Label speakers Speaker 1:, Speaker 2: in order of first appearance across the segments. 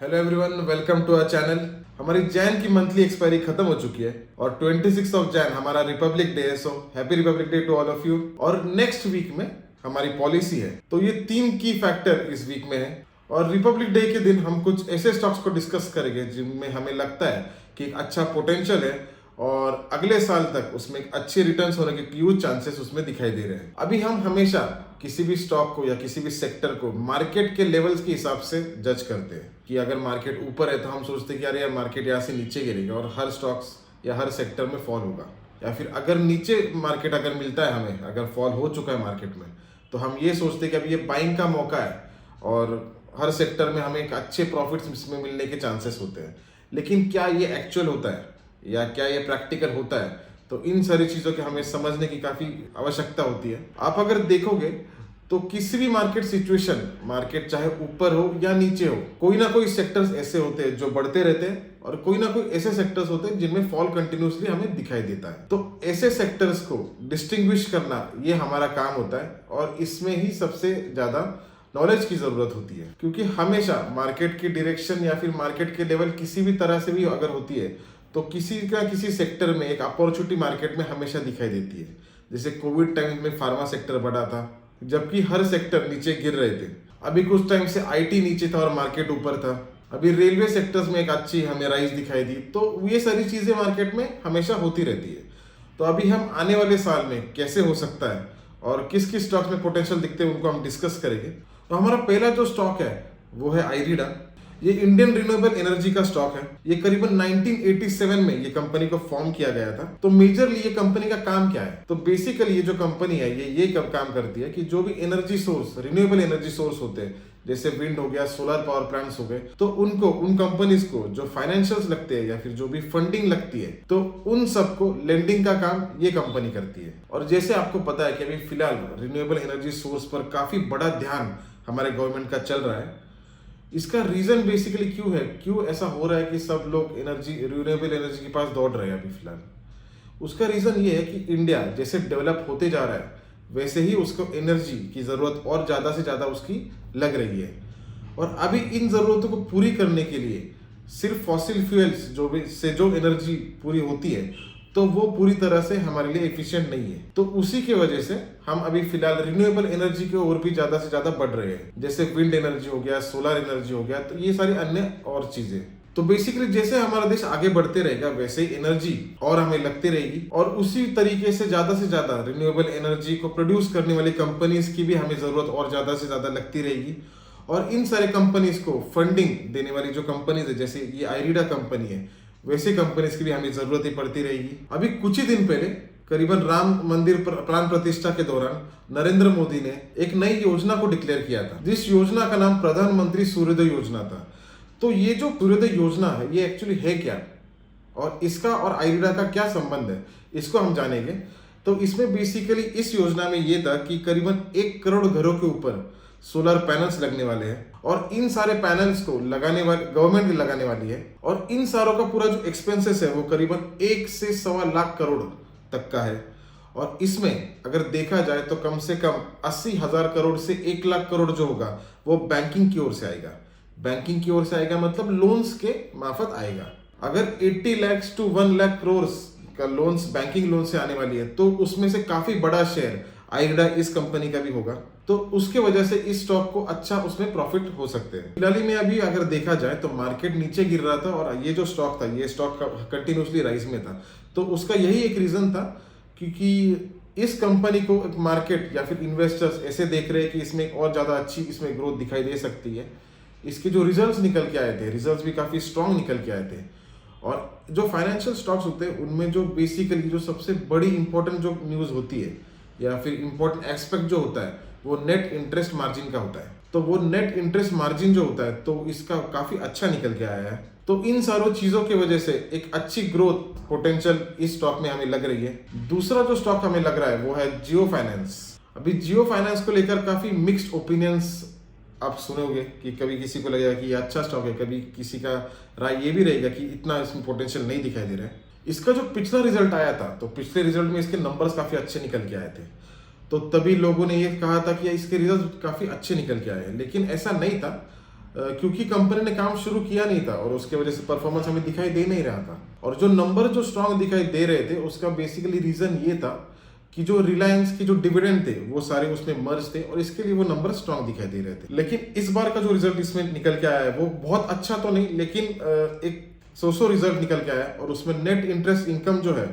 Speaker 1: Hello everyone, welcome to our channel. हमारी जैन की monthly expiry खत्म हो चुकी है और 26 ऑफ जैन हमारा रिपब्लिक डे है। So happy republic day to all of you. और नेक्स्ट वीक में हमारी पॉलिसी है, तो ये 3 की फैक्टर इस वीक में है। और रिपब्लिक डे के दिन हम कुछ ऐसे स्टॉक्स को डिस्कस करेंगे जिनमें हमें लगता है कि एक अच्छा पोटेंशियल है और अगले साल तक उसमें एक अच्छे रिटर्न्स होने के ह्यूज चांसेस उसमें दिखाई दे रहे हैं। अभी हम हमेशा किसी भी स्टॉक को या किसी भी सेक्टर को मार्केट के लेवल्स के हिसाब से जज करते हैं कि अगर मार्केट ऊपर है तो हम सोचते हैं कि यार मार्केट यहाँ से नीचे गिरेगा और हर स्टॉक्स या हर सेक्टर में फॉल होगा। या फिर अगर नीचे मार्केट अगर मिलता है, हमें अगर फॉल हो चुका है मार्केट में, तो हम ये सोचते हैं कि अभी ये बाइंग का मौका है और हर सेक्टर में हमें एक अच्छे प्रॉफिट्स इसमें मिलने के चांसेस होते हैं। लेकिन क्या ये एक्चुअल होता है या क्या ये प्रैक्टिकल होता है? तो इन सारी चीज़ों के हमें समझने की काफ़ी आवश्यकता होती है। आप अगर देखोगे तो किसी भी मार्केट सिचुएशन, मार्केट चाहे ऊपर हो या नीचे हो, कोई ना कोई सेक्टर्स ऐसे होते हैं जो बढ़ते रहते हैं और कोई ना कोई ऐसे सेक्टर्स होते हैं जिनमें फॉल कंटिन्यूसली हमें दिखाई देता है। तो ऐसे सेक्टर्स को डिस्टिंग्विश करना ये हमारा काम होता है और इसमें ही सबसे ज़्यादा नॉलेज की जरूरत होती है, क्योंकि हमेशा मार्केट की डायरेक्शन या फिर मार्केट के लेवल किसी भी तरह से भी अगर होती है तो किसी का किसी सेक्टर में एक अपॉर्चुनिटी मार्केट में हमेशा दिखाई देती है। जैसे कोविड टाइम में फार्मा सेक्टर बढ़ा था जबकि हर सेक्टर नीचे गिर रहे थे। अभी कुछ टाइम से आईटी नीचे था और मार्केट ऊपर था। अभी रेलवे सेक्टर्स में एक अच्छी हमें राइज दिखाई दी। तो ये सारी चीजें मार्केट में हमेशा होती रहती है। तो अभी हम आने वाले साल में कैसे हो सकता है और किस किस स्टॉक्स में पोटेंशियल दिखते हैं उनको हम डिस्कस करेंगे। तो हमारा पहला जो स्टॉक है वो है आईरिडा। ये इंडियन रिन्यूएबल एनर्जी का स्टॉक है। ये करीबन 1987 में ये कंपनी को फॉर्म किया गया था। तो मेजरली ये कंपनी का काम क्या है? तो बेसिकली ये जो कंपनी है ये कब काम करती है कि जो भी energy source, renewable energy source होते हैं, जैसे विंड हो गया, सोलर पावर प्लांट्स हो गए, तो उनको, उन कंपनीज को जो फाइनेंशियल्स लगते हैं या फिर जो भी फंडिंग लगती है, तो उन सबको लेंडिंग का काम ये कंपनी करती है। और जैसे आपको पता है कि अभी फिलहाल रिन्यूएबल एनर्जी सोर्स पर काफी बड़ा ध्यान हमारे गवर्नमेंट का चल रहा है। इसका रीजन बेसिकली क्यों ऐसा हो रहा है कि सब लोग रिन्यूएबल एनर्जी के पास दौड़ रहे हैं अभी फिलहाल? उसका रीजन ये है कि इंडिया जैसे डेवलप होते जा रहा है वैसे ही उसको एनर्जी की जरूरत और ज्यादा से ज्यादा उसकी लग रही है। और अभी इन जरूरतों को पूरी करने के लिए सिर्फ फॉसिल फ्यूल्स जो एनर्जी पूरी होती है, तो वो पूरी तरह से हमारे लिए एफिशिएंट नहीं है। तो उसी की वजह से हम अभी फिलहाल रिन्यूएबल एनर्जी के और भी ज्यादा से ज्यादा बढ़ रहे हैं। जैसे विंड एनर्जी हो गया, सोलर एनर्जी हो गया, तो ये सारी अन्य और चीजें। तो बेसिकली जैसे हमारा देश आगे बढ़ते रहेगा वैसे ही एनर्जी और हमें लगती रहेगी और उसी तरीके से ज्यादा रिन्यूएबल एनर्जी को प्रोड्यूस करने वाली कंपनीज की भी हमें जरूरत और ज्यादा से ज्यादा लगती रहेगी। और इन सारे कंपनीज को फंडिंग देने वाली जो कंपनीज है, जैसे ये आईरिडा कंपनी है, वैसे कंपनीज की भी हमें जरूरत ही पड़ती रहेगी। अभी कुछ ही दिन पहले करीबन राम मंदिर प्राण प्रतिष्ठा के दौरान नरेंद्र मोदी ने एक नई योजना को डिक्लेयर किया था, जिस योजना का नाम प्रधानमंत्री सूर्योदय योजना था। तो ये जो सूर्योदय योजना है ये एक्चुअली है क्या और इसका और आईरिडा का क्या संबंध है, इसको हम जानेंगे। तो इसमें बेसिकली इस योजना में ये था कि करीबन 1 करोड़ घरों के ऊपर सोलर पैनल्स लगने वाले हैं और इन सारे पैनल्स को लगाने वाले गवर्नमेंट लगाने वाली है। और इन सारों का पूरा जो एक्सपेंसेस है वो करीबन 1 से 1.25 लाख करोड़ तक का है। और इसमें अगर देखा जाए तो कम से कम 80,000 करोड़ से 1 लाख करोड़ जो होगा वो बैंकिंग की ओर से आएगा। बैंकिंग की ओर से आएगा मतलब लोन्स के मार्फत आएगा। अगर 80 लाख टू 1 लाख करोड़ का लोन्स बैंकिंग लोन से आने वाली है तो उसमें से काफी बड़ा शेयर आईरिडा इस कंपनी का भी होगा। तो उसके वजह से इस स्टॉक को अच्छा उसमें प्रॉफिट हो सकते हैं। फिलहाल में अभी अगर देखा जाए तो मार्केट नीचे गिर रहा था और ये जो स्टॉक था ये स्टॉक कंटिन्यूसली राइज में था। तो उसका यही एक रीजन था क्योंकि इस कंपनी को मार्केट या फिर इन्वेस्टर्स ऐसे देख रहे हैं कि इसमें और ज्यादा अच्छी इसमें ग्रोथ दिखाई दे सकती है। इसके जो रिजल्ट्स निकल के आए थे, रिजल्ट्स भी काफी स्ट्रॉन्ग निकल के आए थे। और जो फाइनेंशियल स्टॉक्स होते हैं उनमें जो बेसिकली जो सबसे बड़ी इंपॉर्टेंट जो न्यूज होती है या फिर इंपॉर्टेंट एस्पेक्ट जो होता है वो नेट इंटरेस्ट मार्जिन का होता है। तो वो नेट इंटरेस्ट मार्जिन जो होता है तो इसका काफी अच्छा निकल के आया है। तो इन सारों चीजों की वजह से एक अच्छी ग्रोथ पोटेंशियल इस स्टॉक में हमें लग रही है। दूसरा जो स्टॉक हमें लग रहा है वो है जियो फाइनेंस। अभी जियो फाइनेंस को लेकर काफी मिक्स्ड ओपिनियंस आप सुनोगे कि कभी किसी को लगेगा कि ये अच्छा स्टॉक है, कभी किसी का राय ये भी रहेगा कि इतना इसमें पोटेंशियल नहीं दिखाई दे रहा है। इसका जो पिछला रिजल्ट आया था तो पिछले रिजल्ट में इसके नंबर्स काफी अच्छे निकल के आए थे। तो तभी लोगों ने ये कहा था कि इसके रिजल्ट काफी अच्छे निकल के आए हैं, लेकिन ऐसा नहीं था। क्योंकि कंपनी ने काम शुरू किया नहीं था और उसके वजह से परफॉर्मेंस हमें दिखाई दे नहीं रहा था। और जो नंबर जो स्ट्रांग दिखाई दे रहे थे उसका बेसिकली रीजन ये था कि जो रिलायंस की जो डिविडेंड थे वो सारे उसमें मर्ज थे और इसके लिए वो नंबर स्ट्रांग दिखाई दे रहे थे। लेकिन इस बार का जो रिजल्ट इसमें निकल के आया है वो बहुत अच्छा तो नहीं, लेकिन एक सो रिजल्ट निकल के आया और उसमें नेट इंटरेस्ट इनकम जो है,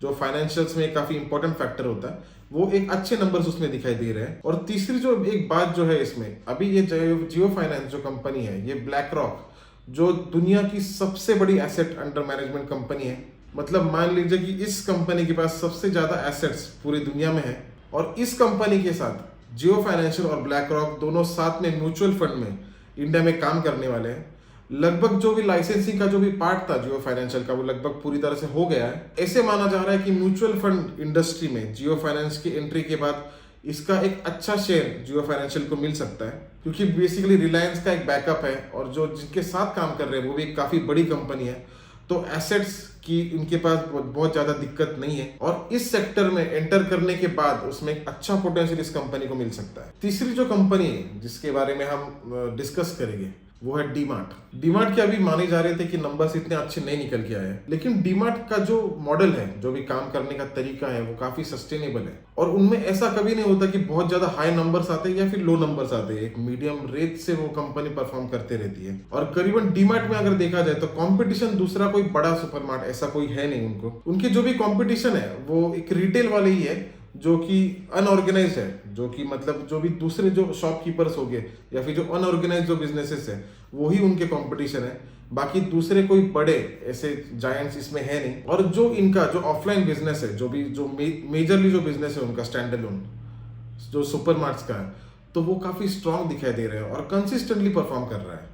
Speaker 1: जो फाइनेंशियल्स में काफी इंपॉर्टेंट फैक्टर होता है, वो एक अच्छे नंबर्स उसमें दिखाई दे रहे हैं। और तीसरी जो एक बात जो है इसमें, अभी ये जियो फाइनेंस जो कंपनी है, ये ब्लैक रॉक जो दुनिया की सबसे बड़ी एसेट अंडर मैनेजमेंट कंपनी है, मतलब मान लीजिए कि इस कंपनी के पास सबसे ज्यादा एसेट्स पूरी दुनिया में है और इस कंपनी के साथ जियो फाइनेंशियल और ब्लैक रॉक दोनों साथ में म्यूचुअल फंड में इंडिया में काम करने वाले हैं। लगभग जो भी लाइसेंसिंग का जो भी पार्ट था जियो फाइनेंशियल का वो लगभग पूरी तरह से हो गया है। ऐसे माना जा रहा है कि म्यूचुअल फंड इंडस्ट्री में जियो फाइनेंस की एंट्री के बाद इसका एक अच्छा शेयर जियो फाइनेंशियल को मिल सकता है, क्योंकि बेसिकली रिलायंस का एक बैकअप है और जो जिनके साथ काम कर रहे हैं वो भी एक काफी बड़ी कंपनी है, तो एसेट्स की इनके पास बहुत ज्यादा दिक्कत नहीं है और इस सेक्टर में एंटर करने के बाद उसमें एक अच्छा पोटेंशियल इस कंपनी को मिल सकता है। तीसरी जो कंपनी है जिसके बारे में हम डिस्कस करेंगे वो है डीमार्ट। डीमार्ट के अभी माने जा रहे थे कि नंबर्स इतने अच्छे नहीं निकल के आए, लेकिन डीमार्ट का जो मॉडल है, जो भी काम करने का तरीका है, वो काफी सस्टेनेबल है और उनमें ऐसा कभी नहीं होता कि बहुत ज्यादा हाई नंबर्स आते हैं या फिर लो नंबर्स आते हैं। एक मीडियम रेट से वो कंपनी परफॉर्म करते रहती है और करीबन डीमार्ट में अगर देखा जाए तो कंपटीशन दूसरा कोई बड़ा सुपरमार्ट ऐसा कोई है नहीं उनको। उनकी जो भी कंपटीशन है वो एक रिटेल वाले ही है जो कि अनऑर्गेनाइज है, जो कि मतलब जो भी दूसरे जो शॉपकीपर्स हो गए या फिर जो अनऑर्गेनाइज जो बिजनेसेस है वो ही उनके कंपटीशन है। बाकी दूसरे कोई बड़े ऐसे जायंट्स इसमें है नहीं। और जो इनका जो ऑफलाइन बिजनेस है, जो मेजरली जो बिजनेस है उनका स्टैंड अलोन जो सुपरमार्ट्स का है, तो वो काफी स्ट्रांग दिखाई दे रहे हैं और कंसिस्टेंटली परफॉर्म कर रहा है।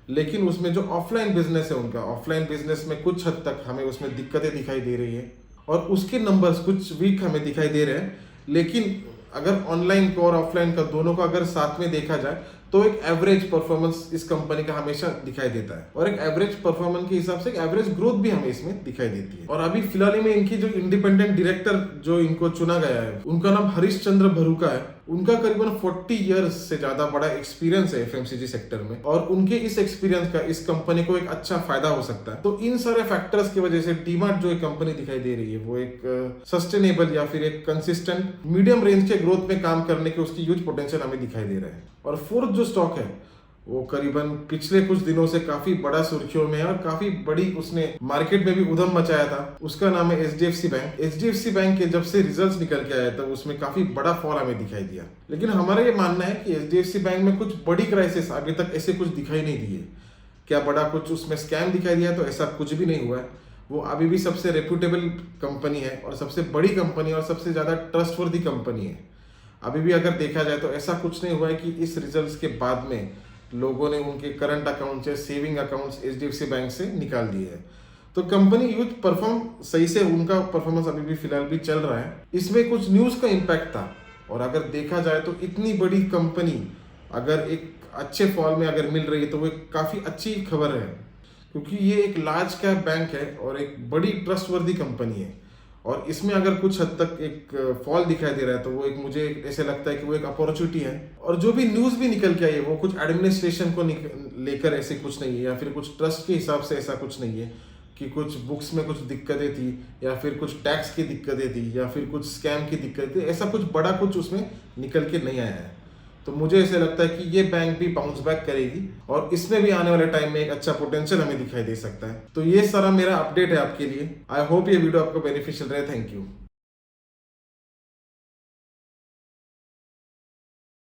Speaker 1: लेकिन उसमें जो ऑफलाइन बिजनेस है उनका, ऑफलाइन बिजनेस में कुछ हद तक हमें उसमें दिक्कतें दिखाई दे रही है और उसके नंबर्स कुछ वीक हमें दिखाई दे रहे हैं। लेकिन अगर ऑनलाइन को और ऑफलाइन का दोनों को अगर साथ में देखा जाए तो एक एवरेज परफॉर्मेंस इस कंपनी का हमेशा दिखाई देता है और एक एवरेज परफॉर्मेंस के हिसाब से एक एवरेज ग्रोथ भी हमें इसमें दिखाई देती है। और अभी फिलहाल में इनकी जो इंडिपेंडेंट डायरेक्टर जो इनको चुना गया है उनका नाम हरीश चंद्र भरूका है। उनका करीबन 40 इयर्स से ज्यादा बड़ा एक्सपीरियंस है एफएमसीजी सेक्टर में और उनके इस एक्सपीरियंस का इस कंपनी को एक अच्छा फायदा हो सकता है। तो इन सारे फैक्टर्स की वजह से डीमार्ट जो एक कंपनी दिखाई दे रही है वो एक सस्टेनेबल या फिर एक कंसिस्टेंट मीडियम रेंज के ग्रोथ में काम करने के उसकी ह्यूज पोटेंशियल हमें दिखाई दे रहा है। और फोर्थ जो स्टॉक है वो करीबन पिछले कुछ दिनों से काफी बड़ा सुर्खियों में है और काफी बड़ी उसने मार्केट में भी उधम मचाया था, उसका नाम है एचडीएफसी बैंक। एचडीएफसी बैंक के जब से रिजल्ट्स निकल के आए तब उसमें काफी बड़ा फॉल हमें दिखाई दिया। लेकिन हमारा ये मानना है कि एचडीएफसी बैंक में कुछ बड़ी क्राइसिस अभी तक ऐसे कुछ दिखाई नहीं दी है। क्या बड़ा कुछ उसमें स्कैम दिखाई दिया, तो ऐसा कुछ भी नहीं हुआ है। वो अभी भी सबसे रेप्यूटेबल कंपनी है और सबसे बड़ी कंपनी और सबसे ज्यादा ट्रस्टवर्दी कंपनी है। अभी भी अगर देखा जाए तो ऐसा कुछ नहीं हुआ है कि इस रिजल्ट्स के बाद में लोगों ने उनके करंट अकाउंट या सेविंग अकाउंट्स एचडीएफसी बैंक से निकाल दिए हैं। तो कंपनी यूथ परफॉर्म सही से, उनका परफॉर्मेंस अभी भी फिलहाल भी चल रहा है। इसमें कुछ न्यूज़ का इम्पैक्ट था और अगर देखा जाए तो इतनी बड़ी कंपनी अगर एक अच्छे फॉल में अगर मिल रही है तो वो एक काफ़ी अच्छी खबर है, क्योंकि ये एक लार्ज कैप बैंक है और एक बड़ी ट्रस्टवर्दी कंपनी है। और इसमें अगर कुछ हद तक एक फॉल दिखाई दे रहा है तो वो एक, मुझे ऐसे लगता है कि वो एक अपॉर्चुनिटी है। और जो भी न्यूज़ भी निकल के आई है वो कुछ एडमिनिस्ट्रेशन को लेकर ऐसे कुछ नहीं है या फिर कुछ ट्रस्ट के हिसाब से ऐसा कुछ नहीं है कि कुछ बुक्स में कुछ दिक्कतें थी या फिर कुछ टैक्स की दिक्कतें थी या फिर कुछ स्कैम की दिक्कतें थी। ऐसा कुछ बड़ा कुछ उसमें निकल के नहीं आया है। तो मुझे ऐसे लगता है कि ये बैंक भी बाउंस बैक करेगी और इसमें भी आने वाले टाइम में एक अच्छा पोटेंशियल हमें दिखाई दे सकता है। तो ये सारा मेरा अपडेट है आपके लिए। आई होप ये वीडियो आपको बेनिफिशियल रहे। Thank you.